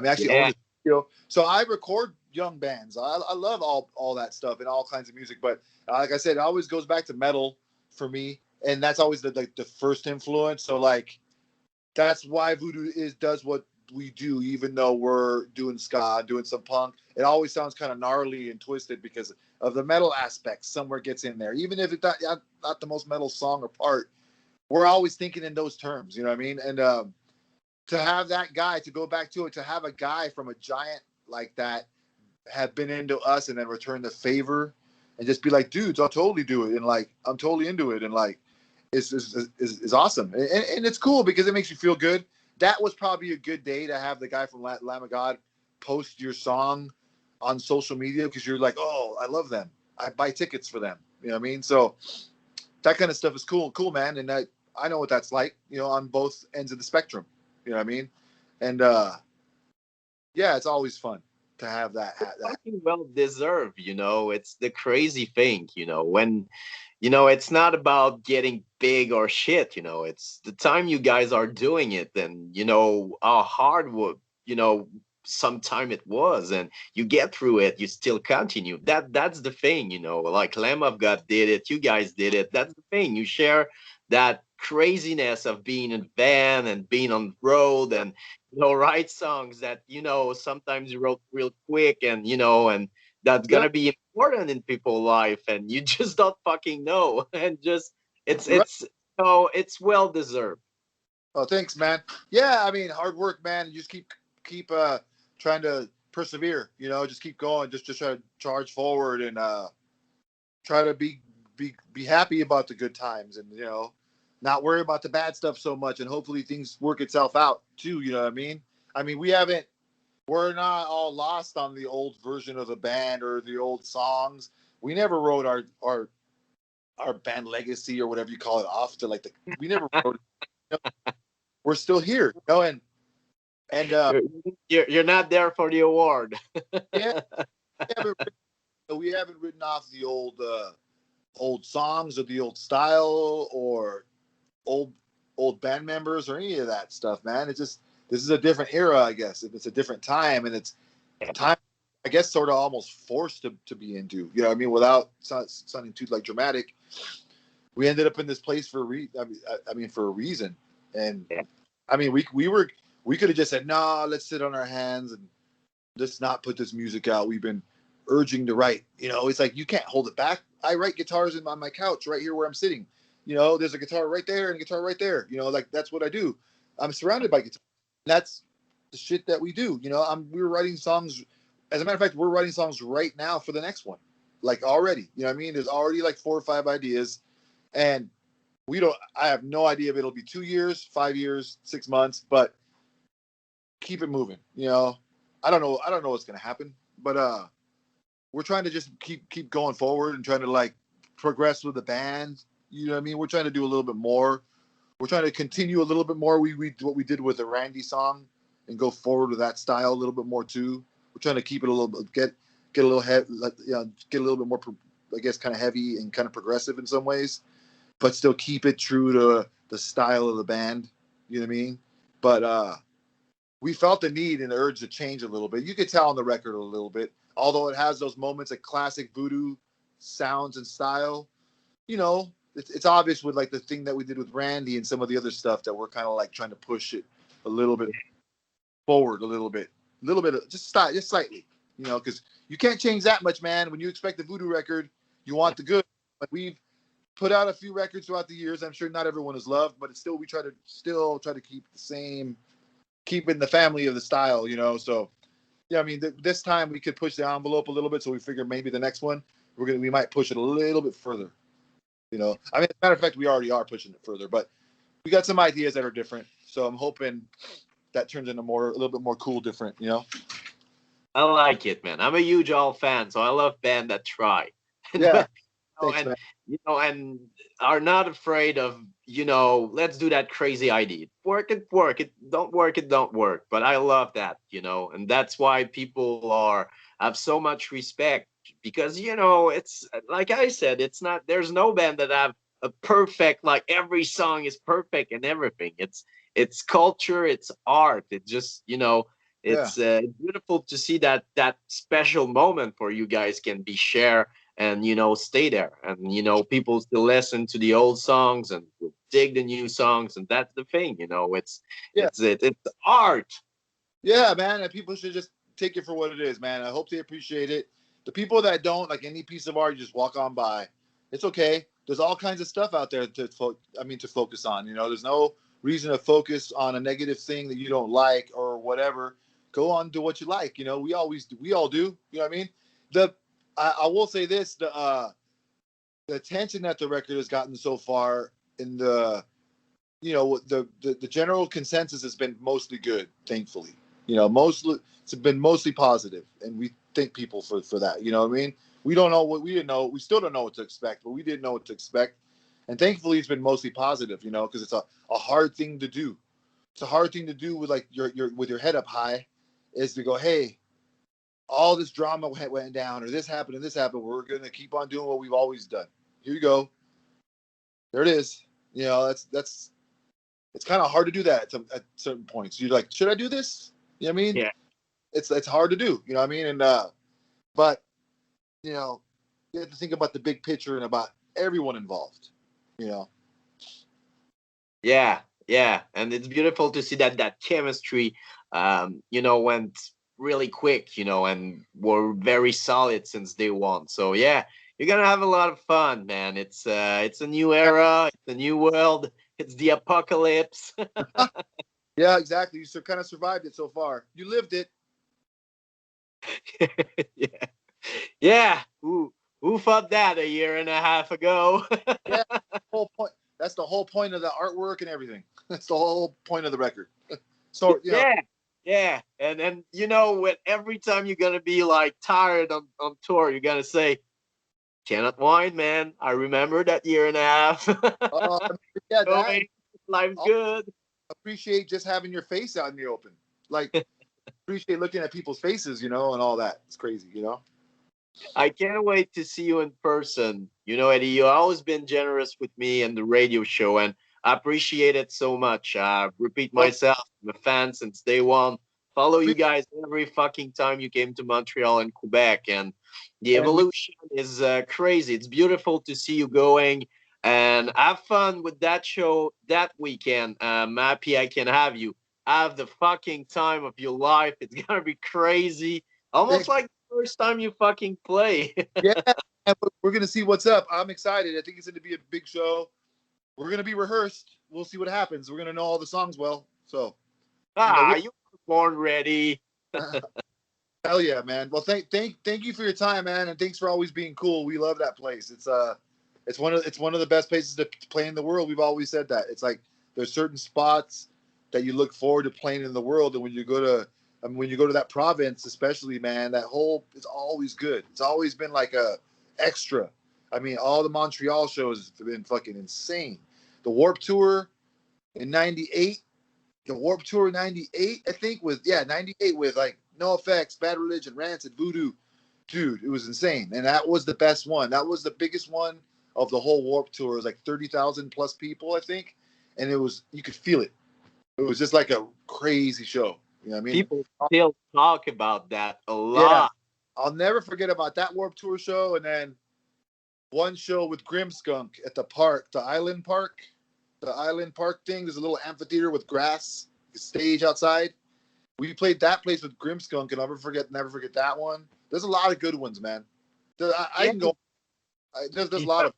actually own Yeah, a studio. So I record young bands. I love all that stuff and all kinds of music. But like I said, it always goes back to metal for me, and that's always the first influence. So like that's why Voodoo does what we do, even though we're doing ska, doing some punk. It always sounds kind of gnarly and twisted because of the metal aspect. Somewhere gets in there, even if it's not the most metal song or part. We're always thinking in those terms, you know what I mean? And to have that guy, to go back to it, to have a guy from a giant like that have been into us and then return the favor and just be like, dudes, I'll totally do it, and like I'm totally into it, and like is awesome, and it's cool because it makes you feel good. That was probably a good day to have the guy from Lamb of God post your song on social media because you're like, oh, I love them. I buy tickets for them. You know what I mean? So that kind of stuff is cool, man. And I know what that's like, on both ends of the spectrum. You know what I mean? And yeah, it's always fun to have that. fucking well deserved. It's the crazy thing. When it's not about getting big or shit. It's the time you guys are doing it, and how hard would sometime it was, and you get through it, you still continue. That's the thing. Like Lamb of God did it, you guys did it. That's the thing. You share that craziness of being in van and being on the road, and write songs that sometimes you wrote real quick, and that's Yeah, gonna be important in people's life, and you just don't fucking know. And just it's right. it's oh, it's well deserved. Oh, thanks, man. Yeah, I mean, hard work, man. You just keep trying to persevere. Just keep going. Just try to charge forward and try to be happy about the good times, and not worry about the bad stuff so much, and hopefully things work itself out too. You know what I mean? I mean, we're not all lost on the old version of the band or the old songs. We never wrote our band legacy or whatever you call it off to we never wrote it. We're still here, and You're not there for the award. yeah, we haven't written off the old songs or the old style or old old band members or any of that stuff, man. It's just this is a different era, I guess. It's a different time, and it's a time I guess sort of almost forced to be into. You know what I mean? Without sounding too like dramatic, we ended up in this place for I mean for a reason, and Yeah. I mean, we could have just said, nah, let's sit on our hands and let's not put this music out. We've been urging to write. You know, it's like you can't hold it back. I write guitars on my couch right here where I'm sitting. You know, there's a guitar right there and a guitar right there. You know, like that's what I do. I'm surrounded by guitars. That's the shit that we do. You know, we're writing songs. As a matter of fact, we're writing songs right now for the next one. Like already. You know what I mean? There's already like 4 or 5 ideas. And we don't I have no idea if it'll be 2 years, 5 years, 6 months, but keep it moving. You know, I don't know what's gonna happen, but we're trying to just keep going forward and trying to like progress with the band. You know what I mean? We're trying to do a little bit more. We're trying to continue a little bit more. We what we did with the Randy song and go forward with that style a little bit more too. We're trying to keep it a little bit get a little heavy, you know, get a little bit more, I guess, kind of heavy and kind of progressive in some ways, but still keep it true to the style of the band. You know what I mean? But we felt the need and the urge to change a little bit. You could tell on the record a little bit, although it has those moments of classic Voodoo sounds and style. You know, it's obvious with like the thing that we did with Randy and some of the other stuff that we're kind of like trying to push it a little bit forward, a little bit, just slightly. You know, because you can't change that much, man. When you expect the Voodoo record, you want the good. But we've put out a few records throughout the years. I'm sure not everyone is loved, but it's still we try to keep the same, keep in the family of the style, you know. So yeah, I mean, this time we could push the envelope a little bit. So we figured maybe the next one we might push it a little bit further. You know, I mean, as a matter of fact, we already are pushing it further, but we got some ideas that are different. So I'm hoping that turns into a little bit more cool, different. You know. I like it, man. I'm a huge All fan, so I love band that try. and Yeah. Thanks, and man. and are not afraid of, let's do that crazy idea. Work it, don't work it, don't work. But I love that, and that's why people have so much respect, because it's like I said, it's not there's no band that have a perfect, like every song is perfect and everything. It's culture, it's art. It just, Yeah. it's beautiful to see that special moment for you guys can be share and stay there, and people still listen to the old songs and will dig the new songs, and that's the thing. it's Yeah. it's art. Yeah, man. And people should just take it for what it is, man. I hope they appreciate it. The people that don't, like any piece of art, you just walk on by. It's okay. There's all kinds of stuff out there to focus on. You know, there's no reason to focus on a negative thing that you don't like or whatever. Go on, do what you like. You know, we all do. You know what I mean? The I will say this: the attention that the record has gotten so far in the general consensus has been mostly good, thankfully. You know, mostly it's been mostly positive, and we thank people for that. You know what I mean? We don't know what we didn't know. We still don't know what to expect, but we didn't know what to expect, and thankfully it's been mostly positive. You know, because it's a hard thing to do. It's a hard thing to do with like your with your head up high, is to go, hey, all this drama went down, or this happened and this happened. We're gonna keep on doing what we've always done. Here you go. There it is. You know, that's it's kind of hard to do that at certain points. You're like, should I do this? You know what I mean? Yeah. It's hard to do. You know what I mean? And but you know, you have to think about the big picture and about everyone involved. You know? Yeah, yeah, and it's beautiful to see that chemistry, went really quick, and were very solid since day one. So yeah, you're gonna have a lot of fun, man. It's a new era, it's a new world, it's the apocalypse. Yeah, exactly. You kind of survived it so far. You lived it. Yeah, yeah. Who thought that a year and a half ago? Yeah. Whole point. That's the whole point of the artwork and everything. That's the whole point of the record. So you know, Yeah, yeah, and when every time you're gonna be like tired on tour, you're gonna say, "Cannot whine, man. I remember that year and a half." uh, yeah, that Going, life's I'll good. appreciate just having your face out in the open. Like appreciate looking at people's faces, you know, and all that. It's crazy, you know. I can't wait to see you in person. Eddie, you've always been generous with me and the radio show, and I appreciate it so much. Repeat Well, myself, I'm a fan since day one. Follow you appreciate, guys every fucking time you came to Montreal and Quebec, and the and we evolution is crazy. It's beautiful to see you going. and have fun with that show that weekend. Mappy, I can have you have the fucking time of your life. It's gonna be crazy, almost Thanks. like the first time you fucking play. Yeah, and we're gonna see what's up. I'm excited. I think it's gonna be a big show. We're gonna be rehearsed. We'll see what happens. We're gonna know all the songs well. So, Ah, we you were born ready. hell yeah, man. Well, thank you for your time, man, and thanks for always being cool. We love that place. It's one of the best places to play in the world. We've always said that. It's like there's certain spots that you look forward to playing in the world, and when you go to that province, especially, man, that whole it's always good. It's always been like a extra. I mean, all the Montreal shows have been fucking insane. The Warp Tour in '98, the Warp Tour '98, I think, with '98 with like No Effects, Bad Religion, Rancid, Voodoo. Dude, it was insane, and that was the best one. That was the biggest one of the whole Warp Tour. It was like 30,000 plus people, I think, and it was you could feel it. It was just like a crazy show. You know what I mean? People still talk about that a Yeah, lot. I'll never forget about that Warp Tour show, and then one show with Grimskunk at the park, the Island Park thing. There's a little amphitheater with grass, stage outside. We played that place with Grimskunk, and I'll never forget that one. There's a lot of good ones, man. I Yeah, can go. There's a lot of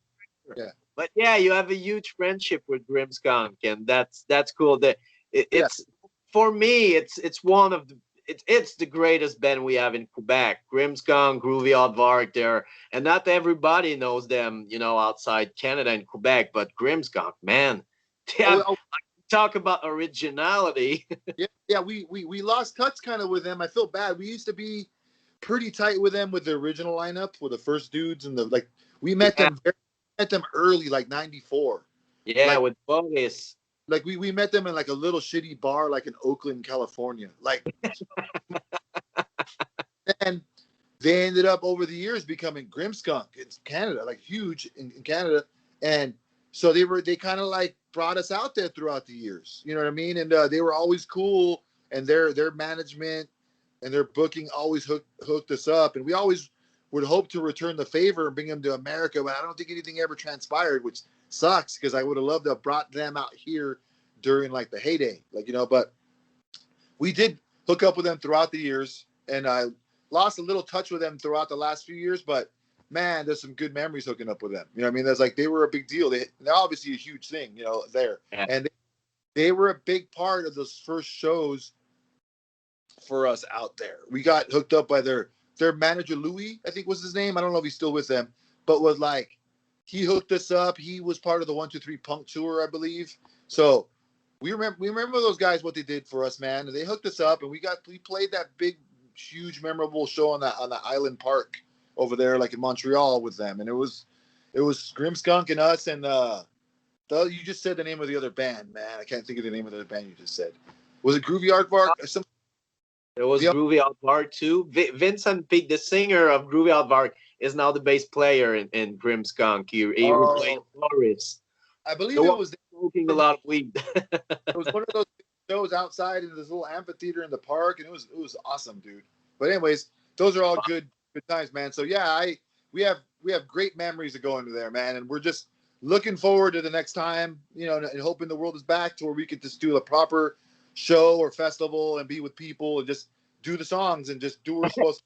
yeah, but yeah, you have a huge friendship with Grimskunk, and that's cool. That yeah. it's for me, it's one of the it's the greatest band we have in Quebec. Grimskunk, Groovy Aardvark, there, and not everybody knows them, outside Canada and Quebec. But Grimskunk, man, they Oh, have talk about originality. yeah, yeah. We lost touch kind of with them. I feel bad. We used to be pretty tight with them with the original lineup with the first dudes and the like. We Yeah, met them early, like '94. yeah, Like with Bogus. we met them in like a little shitty bar like in Oakland, California. Like and they ended up over the years becoming Grimskunk in Canada, like huge in Canada. And so they kind of like brought us out there throughout the years. You know what I mean? And they were always cool, and their management and their booking always hooked us up, and we always would hope to return the favor and bring them to America. But I don't think anything ever transpired, which sucks because I would have loved to have brought them out here during like the heyday, But we did hook up with them throughout the years, and I lost a little touch with them throughout the last few years. But man, there's some good memories hooking up with them. You know what I mean? There's like they were a big deal. They're obviously a huge thing, there, Yeah. and they were a big part of those first shows for us out there. We got hooked up by their manager Louis, I think was his name. I don't know if he's still with them, but was like he hooked us up. He was part of the 123 Punk tour, I believe. So we remember those guys what they did for us, man. They hooked us up, and we played that big, huge, memorable show on the Island Park over there, like in Montreal, with them, and it was Grimskunk and us, and you just said the name of the other band, man. I can't think of the name of the other band you just said. Was it Groovy Aardvark? There was The Groovy Aardvark too. Vincent Peak, the singer of Groovy Aardvark, is now the bass player in Grimskunk. He replaced Oh, Boris, I the believe it one was smoking a lot of weed. it was one of those shows outside in this little amphitheater in the park, and it was awesome, dude. But anyways, those are all good times, man. So yeah, we have great memories of going to there, man, and we're just looking forward to the next time, and hoping the world is back to where we could just do a proper show or festival and be with people and just do the songs and just do what we're supposed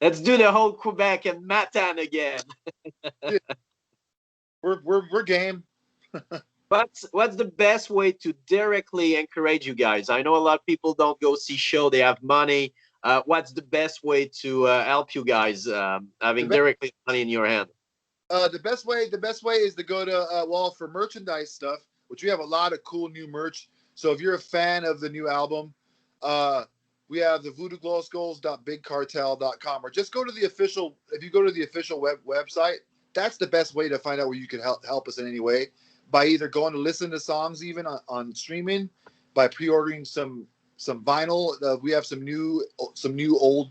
Let's do the whole Quebec and Matan again. to. We're game. What's the best way to directly encourage you guys? I know a lot of people don't go see show; they have money. What's the best way to help you guys The having best, directly money in your hand? the best way is to go to for merchandise stuff, which we have a lot of cool new merch. So if you're a fan of the new album, uh, we have the voodooglowskulls.bigcartel.com, or just go to the official. If you go to the official website, that's the best way to find out where you can help us in any way, by either going to listen to songs even on streaming, by pre-ordering some vinyl. We have some new old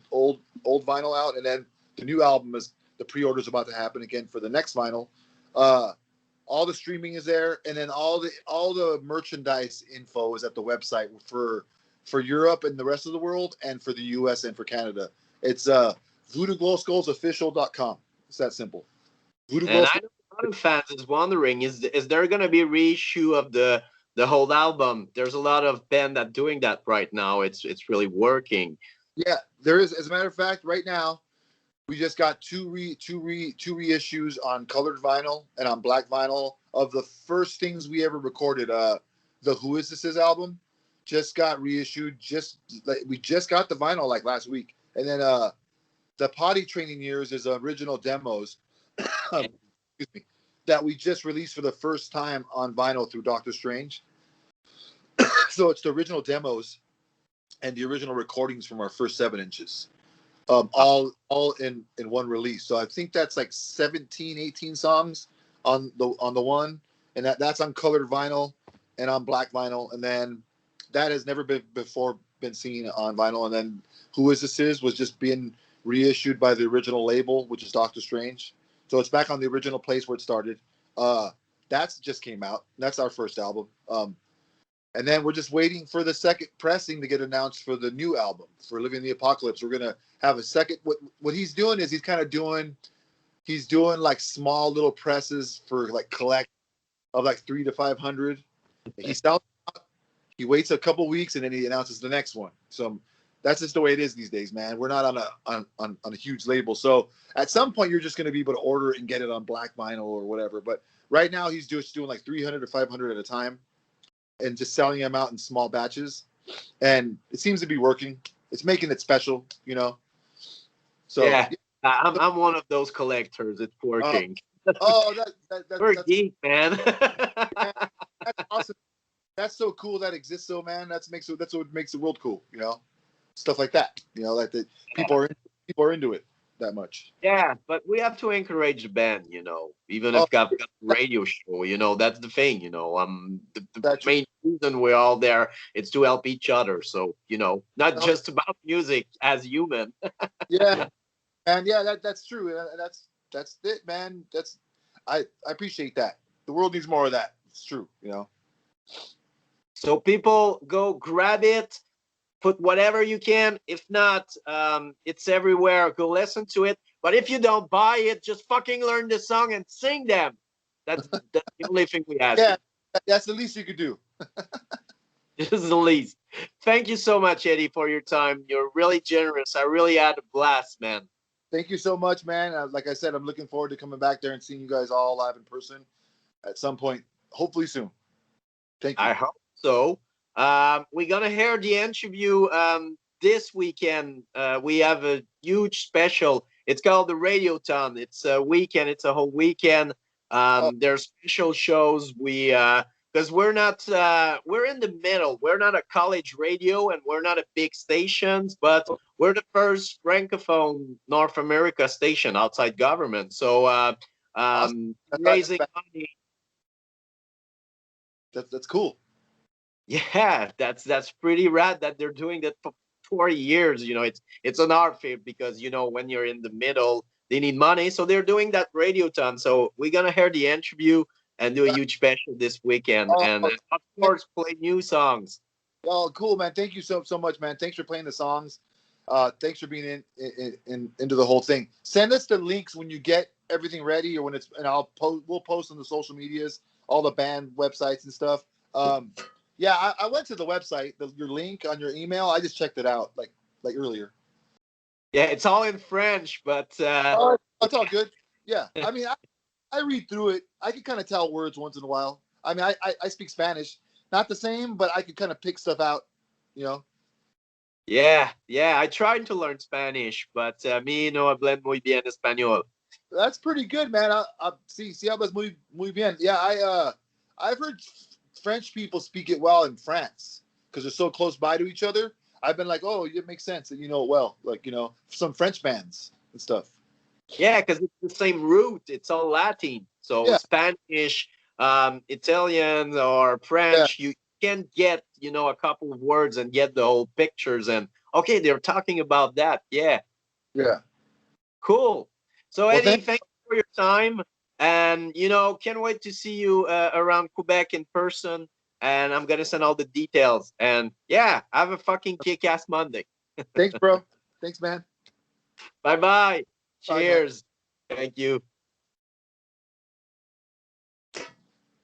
vinyl out, and then the new album is the pre-order is about to happen again for the next vinyl. Uh, all the streaming is there, and then all the merchandise info is at the website for Europe and the rest of the world, and for the US and for Canada. It's voodooglowskullsofficial.com. It's that simple. Voodoo And Glow I Skulls. know lot of fans is wondering, is there going to be a reissue of the whole album? There's a lot of band that doing that right now. It's really working. Yeah, there is. As a matter of fact, right now we just got two reissues on colored vinyl and on black vinyl of the first things we ever recorded. The Who Is This Is album just got reissued. Just like we just got the vinyl like last week, and then the Potty Training Years is original demos. Excuse me, that we just released for the first time on vinyl through Doctor Strange. So it's the original demos and the original recordings from our first 7 inches, all in one release. So I think that's like 17, 18 songs on the one, and that's on colored vinyl and on black vinyl, and then that has never been seen on vinyl. And then Who Is This Is was just being reissued by the original label, which is Doctor Strange. So it's back on the original place where it started. That's just came out. That's our first album. And then we're just waiting for the second pressing to get announced for the new album, for Living the Apocalypse. We're gonna have a second. What he's doing is he's doing like small little presses for like collect of like 300 to 500. He sells out, he waits a couple weeks, and then he announces the next one. So that's just the way it is these days, man. We're not on a huge label. So at some point you're just gonna be able to order it and get it on black vinyl or whatever. But right now he's just doing like 300 to 500 at a time, and just selling them out in small batches, and it seems to be working. It's making it special, you know. So Yeah, I'm one of those collectors. It's uh, working. oh, We're that's geek, man. man, that's awesome. That's so cool that exists. So man, that's what makes the world cool, you know. Stuff like that, you know, like the people are into it that much. Yeah, but we have to encourage the band, even Oh, if got a radio show, that's the thing, the that's main reason we're all there is to help each other. So, not oh, just about music as human. yeah, and yeah, that's true. That's it, man. I appreciate that. The world needs more of that. It's true, you know. So people go grab it, put whatever you can. If not, it's everywhere. Go listen to it. But if you don't buy it, just fucking learn the song and sing them. That's the only thing we ask Yeah, you. that's the least you could do. Just the least. Thank you so much, Eddie, for your time. You're really generous. I really had a blast, man. Thank you so much, man. Like I said, I'm looking forward to coming back there and seeing you guys all live in person at some point, hopefully soon. Thank you. I hope so. We're gonna hear the interview this weekend. We have a huge special. It's called the Radioton. It's a weekend. It's a whole weekend. Oh, There's special shows. Because we're in the middle. We're not a college radio and we're not a big stations, but we're the first francophone North America station outside government. So awesome. raising money. That's cool. Yeah, that's pretty rad that they're doing that for 40 years. It's an art film because when you're in the middle, they need money, so they're doing that radio ton. So we're gonna hear the interview and do a huge special this weekend, Oh, and of course play new songs. oh, cool, man. Thank you so much, man. Thanks for playing the songs. Thanks for being into the whole thing. Send us the links when you get everything ready, or when it's, and we'll post on the social medias, all the band websites and stuff. Yeah, I went to the website, your link on your email. I just checked it out like earlier. Yeah, it's all in French, but Oh, that's all good. Yeah, I mean, I read through it. I can kind of tell words once in a while. I mean, I speak Spanish, not the same, but I could kind of pick stuff out. You know. yeah, I tried to learn Spanish, but me no hablo muy bien español. That's pretty good, man. I see hablas muy bien. Yeah, I've heard French people speak it well in France because they're so close by to each other. I've been like, oh, it makes sense that you know it well, like some French bands and stuff. Yeah, because it's the same root. It's all Latin. So Yeah, Spanish, Italian, or yeah, French, you can get, a couple of words and get the whole pictures. And okay, they're talking about that. Yeah, yeah. cool. So Well, Eddie, thank. thank you for your time. And, can't wait to see you around Quebec in person. And I'm going to send all the details. And yeah, have a fucking kick-ass Monday. Thanks, bro. Thanks, man. Bye-bye. Bye, man. Cheers. Thank you.